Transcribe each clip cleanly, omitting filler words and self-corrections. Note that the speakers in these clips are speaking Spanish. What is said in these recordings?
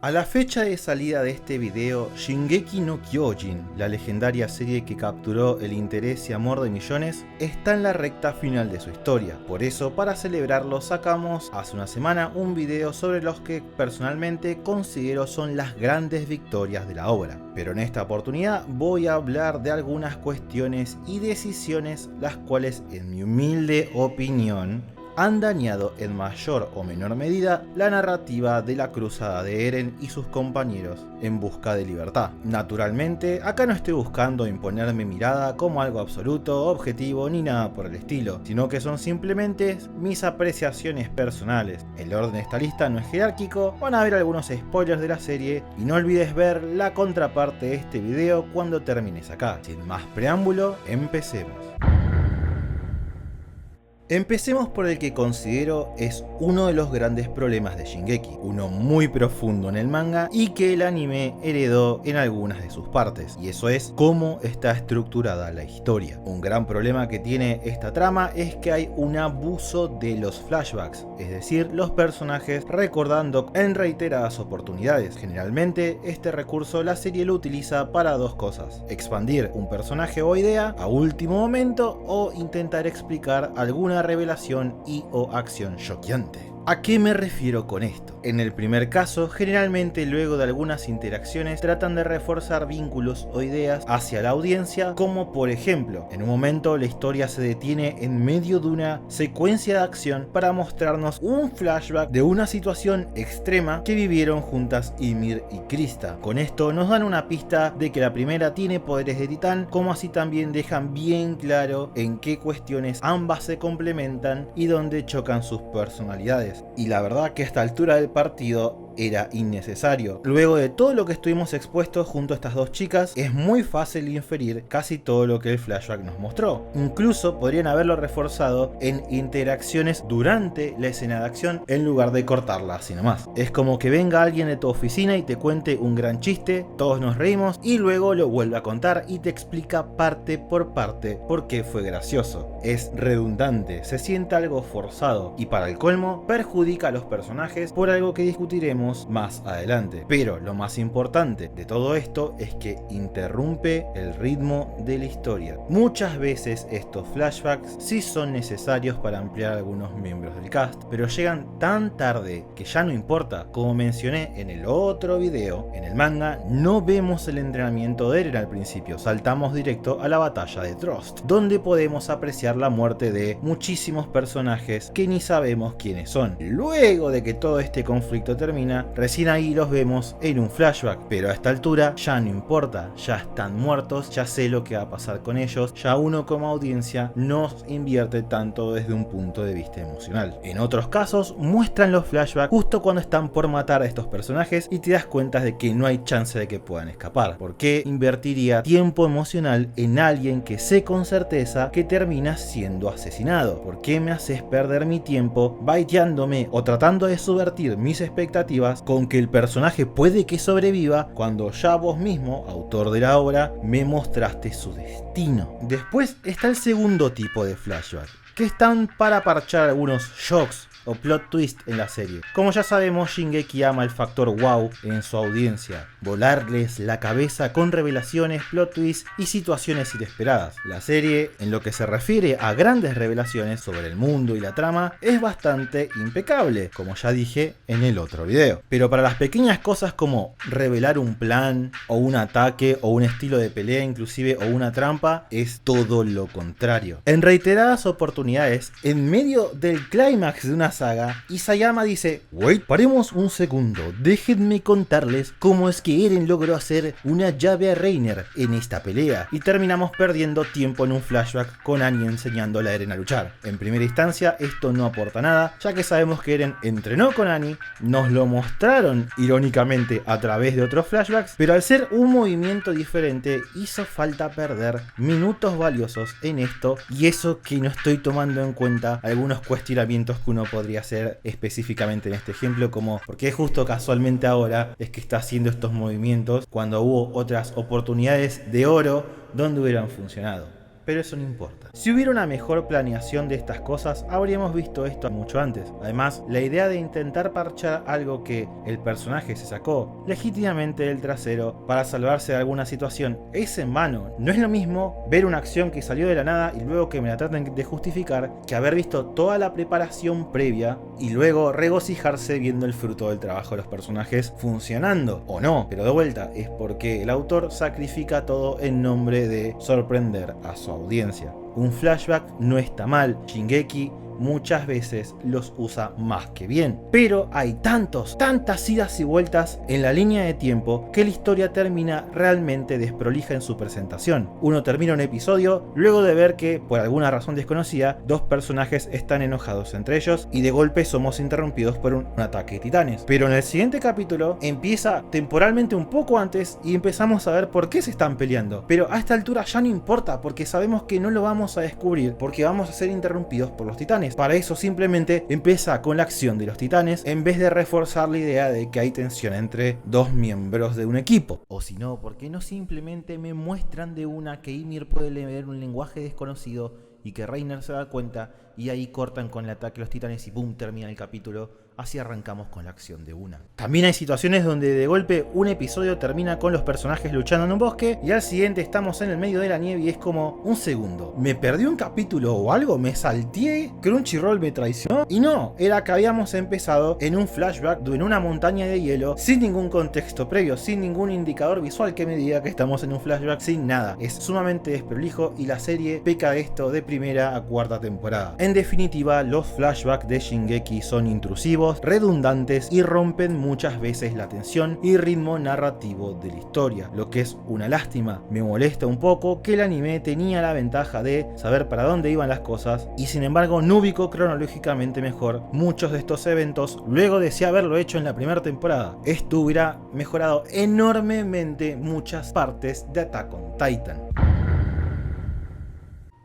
A la fecha de salida de este video, Shingeki no Kyojin, la legendaria serie que capturó el interés y amor de millones, está en la recta final de su historia. Por eso, para celebrarlo, sacamos hace una semana un video sobre los que personalmente considero son las grandes victorias de la obra. Pero en esta oportunidad voy a hablar de algunas cuestiones y decisiones las cuales, en mi humilde opinión, han dañado en mayor o menor medida la narrativa de la cruzada de Eren y sus compañeros en busca de libertad. Naturalmente, acá no estoy buscando imponer mi mirada como algo absoluto, objetivo ni nada por el estilo, sino que son simplemente mis apreciaciones personales. El orden de esta lista no es jerárquico, van a haber algunos spoilers de la serie y no olvides ver la contraparte de este video cuando termines acá. Sin más preámbulo, empecemos. Empecemos por el que considero es uno de los grandes problemas de Shingeki, uno muy profundo en el manga y que el anime heredó en algunas de sus partes, y eso es cómo está estructurada la historia. Un gran problema que tiene esta trama es que hay un abuso de los flashbacks, es decir, los personajes recordando en reiteradas oportunidades. Generalmente este recurso la serie lo utiliza para dos cosas: expandir un personaje o idea a último momento o intentar explicar alguna revelación y o acción choqueante. ¿A qué me refiero con esto? En el primer caso, generalmente luego de algunas interacciones tratan de reforzar vínculos o ideas hacia la audiencia, como por ejemplo, en un momento la historia se detiene en medio de una secuencia de acción para mostrarnos un flashback de una situación extrema que vivieron juntas Ymir y Krista. Con esto nos dan una pista de que la primera tiene poderes de titán, como así también dejan bien claro en qué cuestiones ambas se complementan y dónde chocan sus personalidades. Y la verdad que a esta altura del partido era innecesario. Luego de todo lo que estuvimos expuestos junto a estas dos chicas, es muy fácil inferir casi todo lo que el flashback nos mostró. Incluso podrían haberlo reforzado en interacciones durante la escena de acción en lugar de cortarla así nomás. Es como que venga alguien de tu oficina y te cuente un gran chiste, todos nos reímos y luego lo vuelve a contar y te explica parte por parte por qué fue gracioso. Es redundante, se siente algo forzado y para el colmo perjudica a los personajes por algo que discutiremos más adelante. Pero lo más importante de todo esto es que interrumpe el ritmo de la historia. Muchas veces estos flashbacks sí son necesarios para ampliar a algunos miembros del cast, pero llegan tan tarde que ya no importa. Como mencioné en el otro video, en el manga no vemos el entrenamiento de Eren al principio, saltamos directo a la batalla de Trust, donde podemos apreciar la muerte de muchísimos personajes que ni sabemos quiénes son. Luego de que todo este conflicto termina, recién ahí los vemos en un flashback, pero a esta altura ya no importa, ya están muertos, ya sé lo que va a pasar con ellos, ya uno como audiencia no invierte tanto desde un punto de vista emocional. En otros casos muestran los flashbacks justo cuando están por matar a estos personajes y te das cuenta de que no hay chance de que puedan escapar. ¿Por qué invertiría tiempo emocional en alguien que sé con certeza que termina siendo asesinado? ¿Por qué me haces perder mi tiempo baiteándome o tratando de subvertir mis expectativas con que el personaje puede que sobreviva cuando ya vos mismo, autor de la obra, me mostraste su destino? Después está el segundo tipo de flashback, que están para parchar algunos shocks o plot twist en la serie. Como ya sabemos, Shingeki ama el factor wow en su audiencia, volarles la cabeza con revelaciones, plot twists y situaciones inesperadas. La serie, en lo que se refiere a grandes revelaciones sobre el mundo y la trama, es bastante impecable, como ya dije en el otro video. Pero para las pequeñas cosas como revelar un plan, o un ataque, o un estilo de pelea inclusive, o una trampa, es todo lo contrario. En reiteradas oportunidades, en medio del clímax de una saga, Isayama dice: wait, paremos un segundo, déjenme contarles cómo es que Eren logró hacer una llave a Reiner en esta pelea, y terminamos perdiendo tiempo en un flashback con Annie enseñándole a Eren a luchar. En primera instancia esto no aporta nada, ya que sabemos que Eren entrenó con Annie, nos lo mostraron irónicamente a través de otros flashbacks, pero al ser un movimiento diferente hizo falta perder minutos valiosos en esto, y eso que no estoy tomando en cuenta algunos cuestionamientos que uno podría hacer específicamente en este ejemplo, como ¿por qué justo casualmente ahora es que está haciendo estos movimientos cuando hubo otras oportunidades de oro donde hubieran funcionado? pero eso no importa. Si hubiera una mejor planeación de estas cosas, habríamos visto esto mucho antes. Además, la idea de intentar parchar algo que el personaje se sacó legítimamente del trasero para salvarse de alguna situación es en vano. No es lo mismo ver una acción que salió de la nada y luego que me la traten de justificar que haber visto toda la preparación previa y luego regocijarse viendo el fruto del trabajo de los personajes funcionando o no. Pero de vuelta, es porque el autor sacrifica todo en nombre de sorprender a su audiencia. Un flashback no está mal. Shingeki muchas veces los usa más que bien, pero hay tantas idas y vueltas en la línea de tiempo que la historia termina realmente desprolija en su presentación. Uno termina un episodio luego de ver que, por alguna razón desconocida, dos personajes están enojados entre ellos y de golpe somos interrumpidos por un ataque de titanes. Pero en el siguiente capítulo empieza temporalmente un poco antes y empezamos a ver por qué se están peleando. Pero a esta altura ya no importa, porque sabemos que no lo vamos a descubrir porque vamos a ser interrumpidos por los titanes. Para eso simplemente empieza con la acción de los titanes en vez de reforzar la idea de que hay tensión entre dos miembros de un equipo. O si no, ¿por qué no simplemente me muestran de una que Ymir puede leer un lenguaje desconocido y que Reiner se da cuenta y ahí cortan con el ataque de los titanes y boom, termina el capítulo? Así arrancamos con la acción de una. También hay situaciones donde de golpe un episodio termina con los personajes luchando en un bosque y al siguiente estamos en el medio de la nieve y es como, un segundo, ¿me perdí un capítulo o algo? ¿Me salteé? ¿Crunchyroll me traicionó? Y no, era que habíamos empezado en un flashback en una montaña de hielo sin ningún contexto previo, sin ningún indicador visual que me diga que estamos en un flashback, sin nada. Es sumamente desprolijo y la serie peca de esto de primera a cuarta temporada. En definitiva, los flashbacks de Shingeki son intrusivos, redundantes y rompen muchas veces la tensión y ritmo narrativo de la historia, lo que es una lástima. Me molesta un poco que el anime tenía la ventaja de saber para dónde iban las cosas y sin embargo no ubicó cronológicamente mejor muchos de estos eventos luego de haberlo hecho en la primera temporada. Esto hubiera mejorado enormemente muchas partes de Attack on Titan.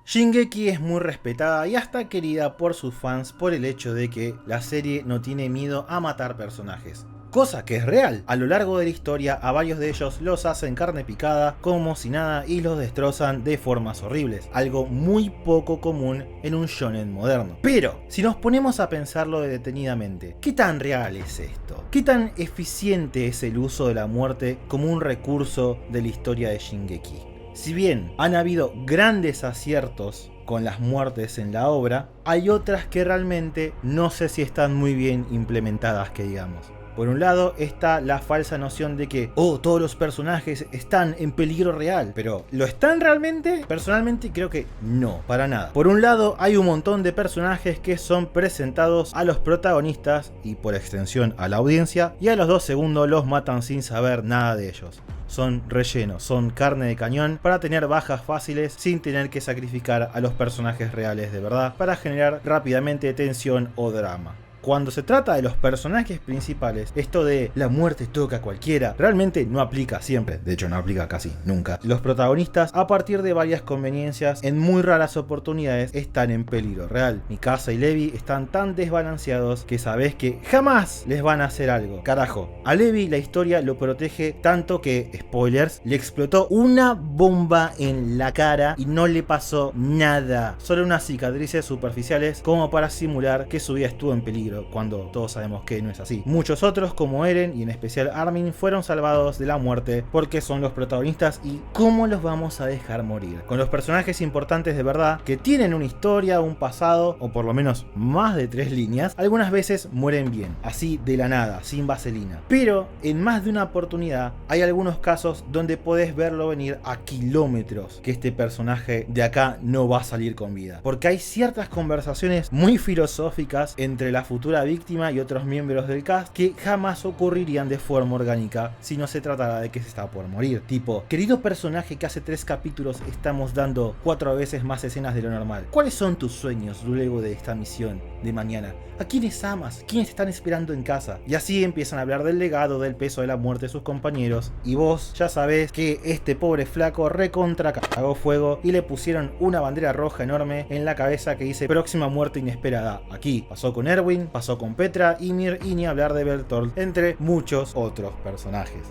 Shingeki es muy respetada y hasta querida por sus fans por el hecho de que la serie no tiene miedo a matar personajes. Cosa que es real. A lo largo de la historia a varios de ellos los hacen carne picada como si nada y los destrozan de formas horribles. Algo muy poco común en un shonen moderno. Pero, si nos ponemos a pensarlo detenidamente, ¿qué tan real es esto? ¿Qué tan eficiente es el uso de la muerte como un recurso de la historia de Shingeki? Si bien han habido grandes aciertos con las muertes en la obra, hay otras que realmente no sé si están muy bien implementadas, que digamos. Por un lado está la falsa noción de que, todos los personajes están en peligro real. Pero, ¿lo están realmente? Personalmente creo que no, para nada. Por un lado hay un montón de personajes que son presentados a los protagonistas y por extensión a la audiencia, y a los 2 segundos los matan sin saber nada de ellos. Son relleno, son carne de cañón para tener bajas fáciles sin tener que sacrificar a los personajes reales de verdad para generar rápidamente tensión o drama. Cuando se trata de los personajes principales, esto de la muerte toca a cualquiera realmente no aplica siempre, de hecho no aplica casi nunca. Los protagonistas, a partir de varias conveniencias, en muy raras oportunidades están en peligro real. Mikasa y Levi están tan desbalanceados que sabes que jamás les van a hacer algo. Carajo, a Levi la historia lo protege tanto que, spoilers, le explotó una bomba en la cara y no le pasó nada. Solo unas cicatrices superficiales como para simular que su vida estuvo en peligro, cuando todos sabemos que no es así. Muchos otros, como Eren y en especial Armin, fueron salvados de la muerte porque son los protagonistas y ¿cómo los vamos a dejar morir? Con los personajes importantes de verdad, que tienen una historia, un pasado, o por lo menos más de 3 líneas, algunas veces mueren bien, así de la nada, sin vaselina. Pero en más de una oportunidad hay algunos casos donde podés verlo venir a kilómetros que este personaje de acá no va a salir con vida, porque hay ciertas conversaciones muy filosóficas entre la futura víctima y otros miembros del cast que jamás ocurrirían de forma orgánica si no se tratara de que se está por morir. Tipo, querido personaje que hace 3 capítulos estamos dando 4 veces más escenas de lo normal, ¿cuáles son tus sueños luego de esta misión de mañana? ¿A quiénes amas? ¿Quiénes te están esperando en casa? Y así empiezan a hablar del legado, del peso de la muerte de sus compañeros, y vos ya sabés que este pobre flaco recontra cagó fuego y le pusieron una bandera roja enorme en la cabeza que dice próxima muerte inesperada. Aquí pasó con Erwin, pasó con Petra, Ymir y ni hablar de Bertolt, entre muchos otros personajes.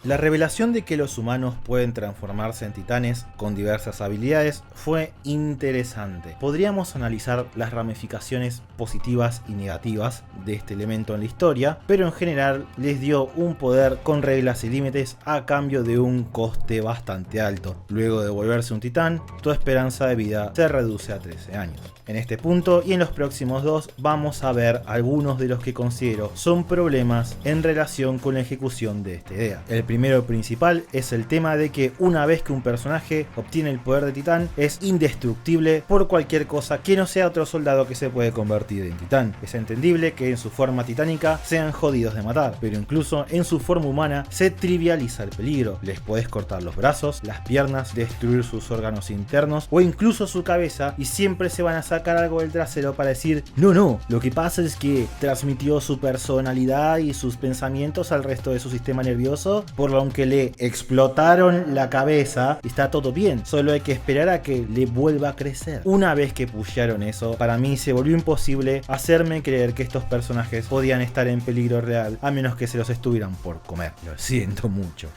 La revelación de que los humanos pueden transformarse en titanes con diversas habilidades fue interesante. Podríamos analizar las ramificaciones positivas y negativas de este elemento en la historia, pero en general les dio un poder con reglas y límites a cambio de un coste bastante alto. Luego de volverse un titán, tu esperanza de vida se reduce a 13 años. En este punto y en los próximos dos vamos a ver algunos de los que considero son problemas en relación con la ejecución de esta idea. El primero principal es el tema de que una vez que un personaje obtiene el poder de titán es indestructible por cualquier cosa que no sea otro soldado que se puede convertir en titán. Es entendible que en su forma titánica sean jodidos de matar, pero incluso en su forma humana se trivializa el peligro. Les podés cortar los brazos, las piernas, destruir sus órganos internos o incluso su cabeza y siempre se van a sacar algo del trasero para decir no, lo que pasa es que transmitió su personalidad y sus pensamientos al resto de su sistema nervioso, por lo que le explotaron la cabeza y está todo bien, solo hay que esperar a que le vuelva a crecer. Una vez que pushearon eso, para mí se volvió imposible hacerme creer que estos personajes podían estar en peligro real, a menos que se los estuvieran por comer. Lo siento mucho.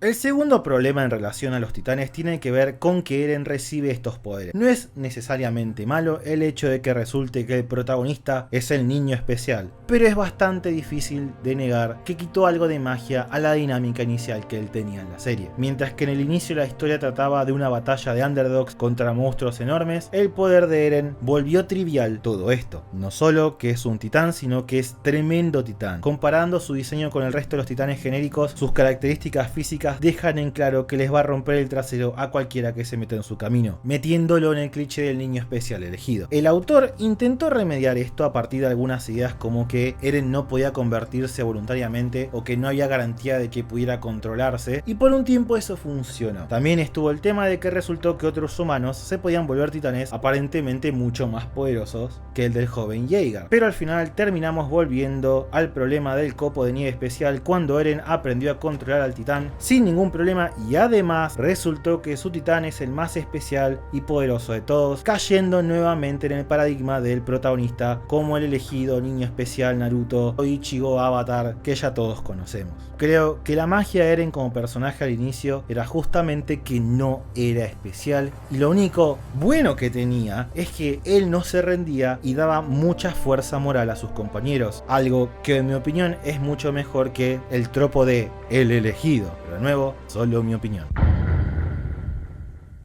El segundo problema en relación a los titanes tiene que ver con que Eren recibe estos poderes. No es necesariamente malo el hecho de que resulte que el protagonista es el niño especial, pero es bastante difícil de negar que quitó algo de magia a la dinámica inicial que él tenía en la serie. Mientras que en el inicio la historia trataba de una batalla de underdogs contra monstruos enormes, el poder de Eren volvió trivial todo esto. No solo que es un titán, sino que es tremendo titán. Comparando su diseño con el resto de los titanes genéricos, sus características físicas dejan en claro que les va a romper el trasero a cualquiera que se meta en su camino, metiéndolo en el cliché del niño especial elegido. El autor intentó remediar esto a partir de algunas ideas como que Eren no podía convertirse voluntariamente o que no había garantía de que pudiera controlarse, y por un tiempo eso funcionó. También estuvo el tema de que resultó que otros humanos se podían volver titanes aparentemente mucho más poderosos que el del joven Jaeger, pero al final terminamos volviendo al problema del copo de nieve especial cuando Eren aprendió a controlar al titán sin ningún problema, y además resultó que su titán es el más especial y poderoso de todos, cayendo nuevamente en el paradigma del protagonista como el elegido niño especial Naruto o Ichigo Avatar que ya todos conocemos. Creo que la magia de Eren como personaje al inicio era justamente que no era especial, y lo único bueno que tenía es que él no se rendía y daba mucha fuerza moral a sus compañeros, algo que en mi opinión es mucho mejor que el tropo de el elegido. Pero de nuevo, solo mi opinión.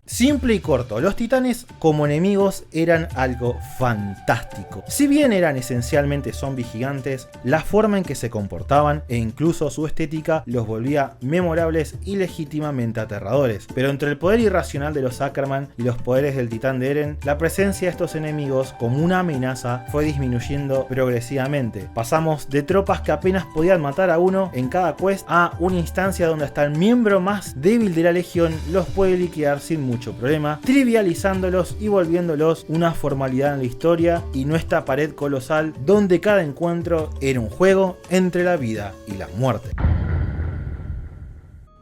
Simple y corto, los titanes como enemigos eran algo fantástico. Si bien eran esencialmente zombies gigantes, la forma en que se comportaban e incluso su estética los volvía memorables y legítimamente aterradores. Pero entre el poder irracional de los Ackerman y los poderes del titán de Eren, la presencia de estos enemigos como una amenaza fue disminuyendo progresivamente. Pasamos de tropas que apenas podían matar a uno en cada quest a una instancia donde hasta el miembro más débil de la legión los puede liquidar sin mucho problema, trivializándolos y volviéndolos una formalidad en la historia y nuestra pared colosal donde cada encuentro era un juego entre la vida y la muerte.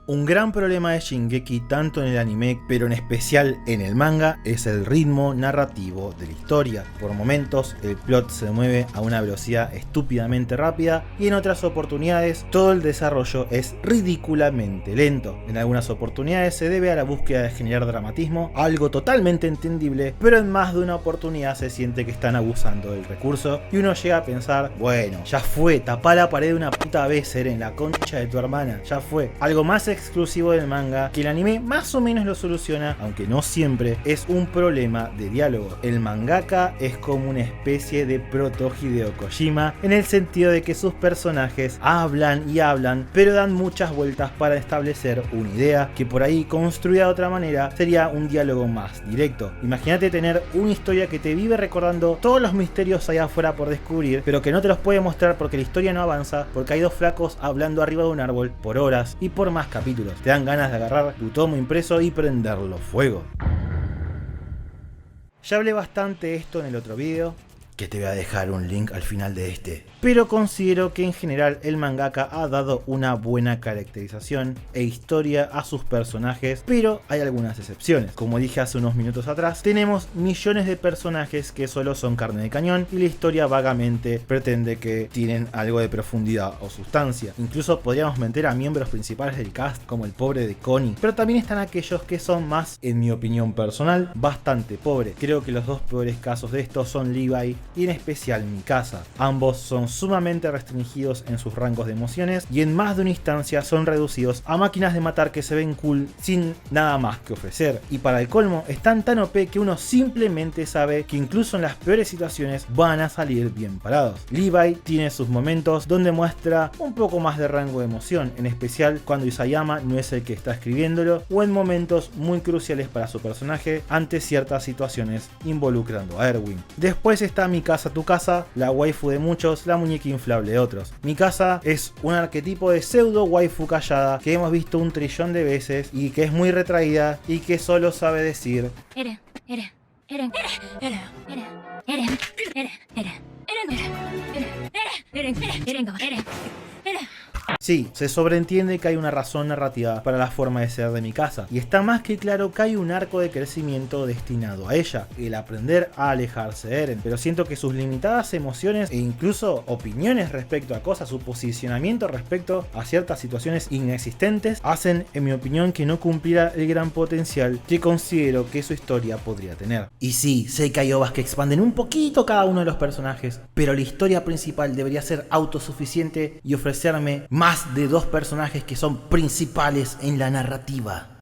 Un gran problema de Shingeki tanto en el anime, pero en especial en el manga, es el ritmo narrativo de la historia. Por momentos el plot se mueve a una velocidad estúpidamente rápida y en otras oportunidades todo el desarrollo es ridículamente lento. En algunas oportunidades se debe a la búsqueda de generar dramatismo, algo totalmente entendible, pero en más de una oportunidad se siente que están abusando del recurso y uno llega a pensar, bueno, ya fue, tapá la pared una puta vez, Eren, la concha de tu hermana, ya fue. Algo más exclusivo del manga, que el anime más o menos lo soluciona, aunque no siempre, es un problema de diálogo. El mangaka es como una especie de proto Hideo Kojima, en el sentido de que sus personajes hablan y hablan, pero dan muchas vueltas para establecer una idea, que por ahí construida de otra manera sería un diálogo más directo. Imagínate tener una historia que te vive recordando todos los misterios allá afuera por descubrir, pero que no te los puede mostrar porque la historia no avanza, porque hay dos flacos hablando arriba de un árbol por horas y por más capítulos. Te dan ganas de agarrar tu tomo impreso y prenderlo fuego. Ya hablé bastante de esto en el otro video. que te voy a dejar un link al final de este. Pero considero que en general el mangaka ha dado una buena caracterización e historia a sus personajes, pero hay algunas excepciones. Como dije hace unos minutos atrás, tenemos millones de personajes que solo son carne de cañón y la historia vagamente pretende que tienen algo de profundidad o sustancia. Incluso podríamos meter a miembros principales del cast como el pobre de Connie, pero también están aquellos que son más, en mi opinión personal, bastante pobres. Creo que los dos peores casos de estos son Levi y en especial Mikasa. Ambos son sumamente restringidos en sus rangos de emociones y en más de una instancia son reducidos a máquinas de matar que se ven cool sin nada más que ofrecer. Y para el colmo, están tan OP que uno simplemente sabe que incluso en las peores situaciones van a salir bien parados. Levi tiene sus momentos donde muestra un poco más de rango de emoción, en especial cuando Isayama no es el que está escribiéndolo o en momentos muy cruciales para su personaje ante ciertas situaciones involucrando a Erwin. Después está Mikasa tu casa, la waifu de muchos, la muñeca inflable de otros. Mikasa es un arquetipo de pseudo waifu callada que hemos visto un trillón de veces y que es muy retraída y que solo sabe decir sí, se sobreentiende que hay una razón narrativa para la forma de ser de Mikasa, y está más que claro que hay un arco de crecimiento destinado a ella, el aprender a alejarse de Eren, pero siento que sus limitadas emociones e incluso opiniones respecto a cosas, su posicionamiento respecto a ciertas situaciones inexistentes, hacen, en mi opinión, que no cumpliera el gran potencial que considero que su historia podría tener. Y sí, sé que hay ovas que expanden un poquito cada uno de los personajes, pero la historia principal debería ser autosuficiente y ofrecerme más de dos personajes que son principales en la narrativa.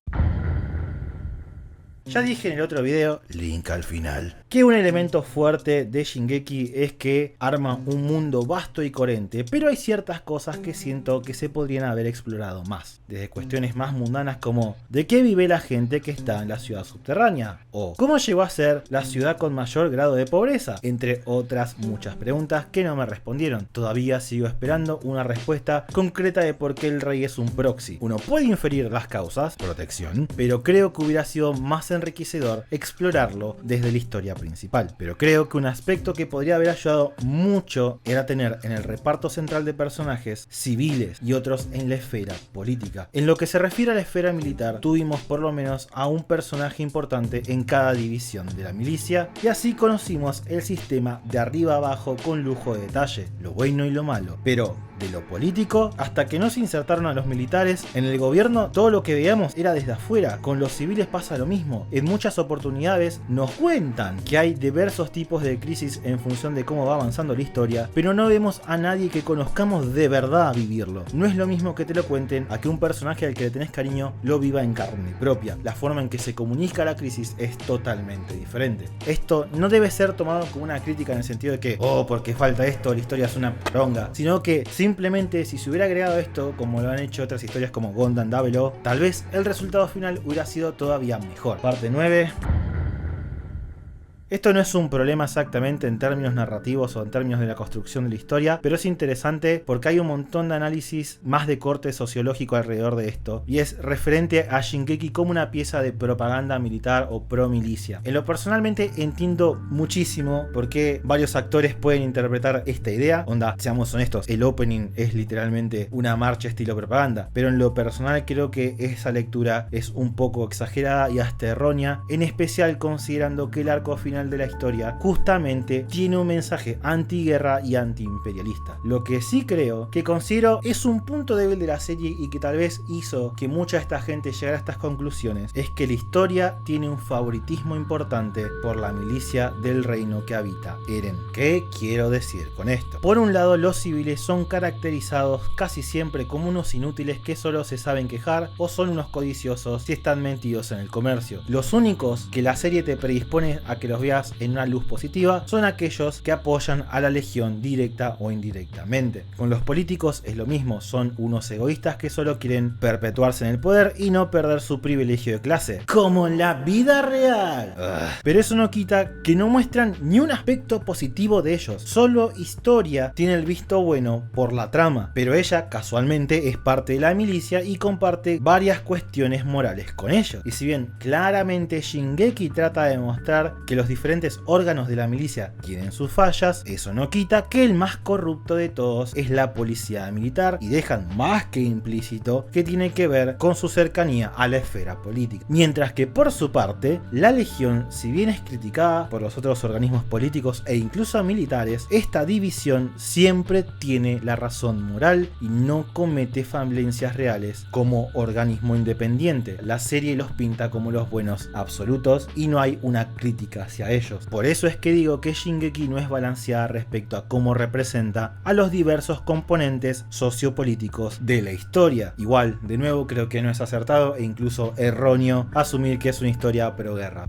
Ya dije en el otro video, link al final, que un elemento fuerte de Shingeki es que arma un mundo vasto y coherente, pero hay ciertas cosas que siento que se podrían haber explorado más. Desde cuestiones más mundanas como ¿de qué vive la gente que está en la ciudad subterránea? O ¿cómo llegó a ser la ciudad con mayor grado de pobreza? Entre otras muchas preguntas que no me respondieron. Todavía sigo esperando una respuesta concreta de por qué el rey es un proxy. Uno puede inferir las causas, protección, pero creo que hubiera sido más enriquecedor explorarlo desde la historia principal. Pero creo que un aspecto que podría haber ayudado mucho era tener en el reparto central de personajes civiles y otros en la esfera política. En lo que se refiere a la esfera militar, tuvimos por lo menos a un personaje importante en cada división de la milicia y así conocimos el sistema de arriba abajo con lujo de detalle, lo bueno y lo malo. Pero de lo político, hasta que no se insertaron a los militares en el gobierno, todo lo que veíamos era desde afuera. Con los civiles pasa lo mismo. En muchas oportunidades nos cuentan que hay diversos tipos de crisis en función de cómo va avanzando la historia, pero no vemos a nadie que conozcamos de verdad vivirlo. No es lo mismo que te lo cuenten a que un personaje al que le tenés cariño lo viva en carne propia. La forma en que se comunica la crisis es totalmente diferente. Esto no debe ser tomado como una crítica en el sentido de que, oh, porque falta esto, la historia es una poronga, sino que simplemente si se hubiera agregado esto, como lo han hecho otras historias como Gundam Double O, tal vez el resultado final hubiera sido todavía mejor. Parte 9. Esto no es un problema exactamente en términos narrativos o en términos de la construcción de la historia, pero es interesante porque hay un montón de análisis más de corte sociológico alrededor de esto, y es referente a Shingeki como una pieza de propaganda militar o pro milicia. En lo personalmente entiendo muchísimo por qué varios actores pueden interpretar esta idea. Onda, seamos honestos, el opening es literalmente una marcha estilo propaganda, pero en lo personal creo que esa lectura es un poco exagerada y hasta errónea, en especial considerando que el arco final de la historia justamente tiene un mensaje antiguerra y antiimperialista. Lo que sí creo que considero es un punto débil de la serie y que tal vez hizo que mucha de esta gente llegara a estas conclusiones, es que la historia tiene un favoritismo importante por la milicia del reino que habita Eren. ¿Qué quiero decir con esto? Por un lado, los civiles son caracterizados casi siempre como unos inútiles que solo se saben quejar o son unos codiciosos si están metidos en el comercio. Los únicos que la serie te predispone a que los veas en una luz positiva son aquellos que apoyan a la legión directa o indirectamente. Con los políticos es lo mismo, son unos egoístas que solo quieren perpetuarse en el poder y no perder su privilegio de clase, como en la vida real. Pero eso no quita que no muestran ni un aspecto positivo de ellos, solo historia tiene el visto bueno por la trama, pero ella casualmente es parte de la milicia y comparte varias cuestiones morales con ellos. Y si bien claramente Shingeki trata de mostrar que los diferentes órganos de la milicia tienen sus fallas, eso no quita que el más corrupto de todos es la policía militar, y dejan más que implícito que tiene que ver con su cercanía a la esfera política. Mientras que por su parte, la Legión, si bien es criticada por los otros organismos políticos e incluso militares, esta división siempre tiene la razón moral y no comete falencias reales como organismo independiente. La serie los pinta como los buenos absolutos y no hay una crítica hacia ellos. Por eso es que digo que Shingeki no es balanceada respecto a cómo representa a los diversos componentes sociopolíticos de la historia. Igual, de nuevo, creo que no es acertado e incluso erróneo asumir que es una historia pro guerra.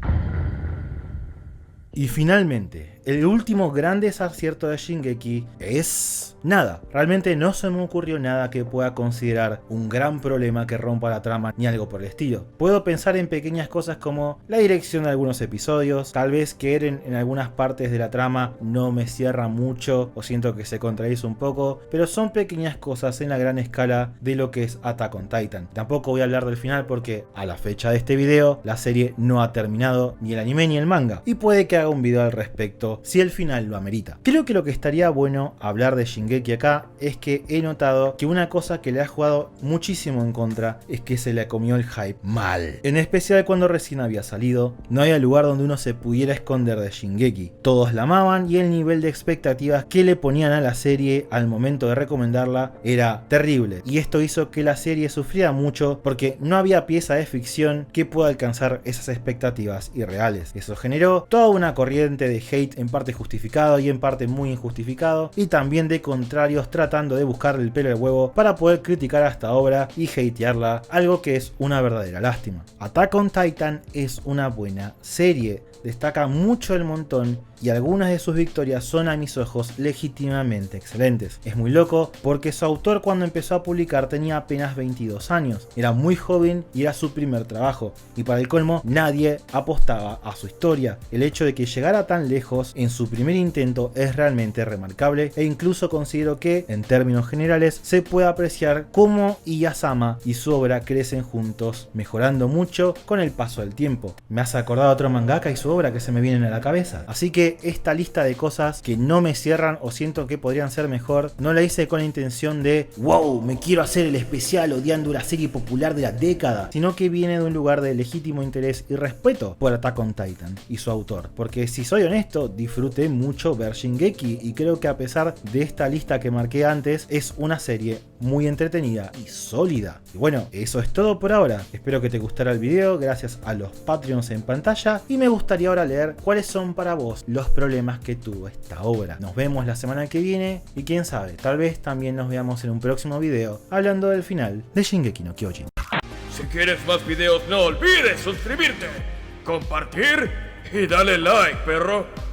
Y finalmente, el último gran desacierto de Shingeki es... nada, realmente no se me ocurrió nada que pueda considerar un gran problema que rompa la trama ni algo por el estilo. Puedo pensar en pequeñas cosas como la dirección de algunos episodios, tal vez que Eren en algunas partes de la trama no me cierra mucho o siento que se contradice un poco, pero son pequeñas cosas en la gran escala de lo que es Attack on Titan. Tampoco voy a hablar del final porque a la fecha de este video la serie no ha terminado, ni el anime ni el manga, y puede que haga un video al respecto si el final lo amerita. Creo que lo que estaría bueno hablar de Shingeki acá es que he notado que una cosa que le ha jugado muchísimo en contra es que se le comió el hype mal. En especial cuando recién había salido, no había lugar donde uno se pudiera esconder de Shingeki. Todos la amaban y el nivel de expectativas que le ponían a la serie al momento de recomendarla era terrible. Y esto hizo que la serie sufriera mucho porque no había pieza de ficción que pueda alcanzar esas expectativas irreales. Eso generó toda una corriente de hate en parte justificado y en parte muy injustificado, y también de contrarios tratando de buscarle el pelo al huevo para poder criticar a esta obra y hatearla, algo que es una verdadera lástima. Attack on Titan es una buena serie, destaca mucho el montón y algunas de sus victorias son a mis ojos legítimamente excelentes. Es muy loco porque su autor cuando empezó a publicar tenía apenas 22 años, era muy joven y era su primer trabajo, y para el colmo nadie apostaba a su historia. El hecho de que llegara tan lejos en su primer intento es realmente remarcable, e incluso considero que en términos generales se puede apreciar cómo Iyazama y su obra crecen juntos, mejorando mucho con el paso del tiempo. Me hace acordar a otro mangaka y su obra que se me vienen a la cabeza, así que esta lista de cosas que no me cierran o siento que podrían ser mejor, no la hice con la intención de wow, me quiero hacer el especial odiando la serie popular de la década, sino que viene de un lugar de legítimo interés y respeto por Attack on Titan y su autor, porque si soy honesto, disfruté mucho ver Shingeki y creo que a pesar de esta lista que marqué antes, es una serie muy entretenida y sólida. Y bueno, eso es todo por ahora, espero que te gustara el video, gracias a los Patreons en pantalla, y me gustaría ahora leer cuáles son para vos los problemas que tuvo esta obra. Nos vemos la semana que viene y quién sabe, tal vez también nos veamos en un próximo video hablando del final de Shingeki no Kyojin. Si quieres más videos no olvides suscribirte, compartir y dale like, perro.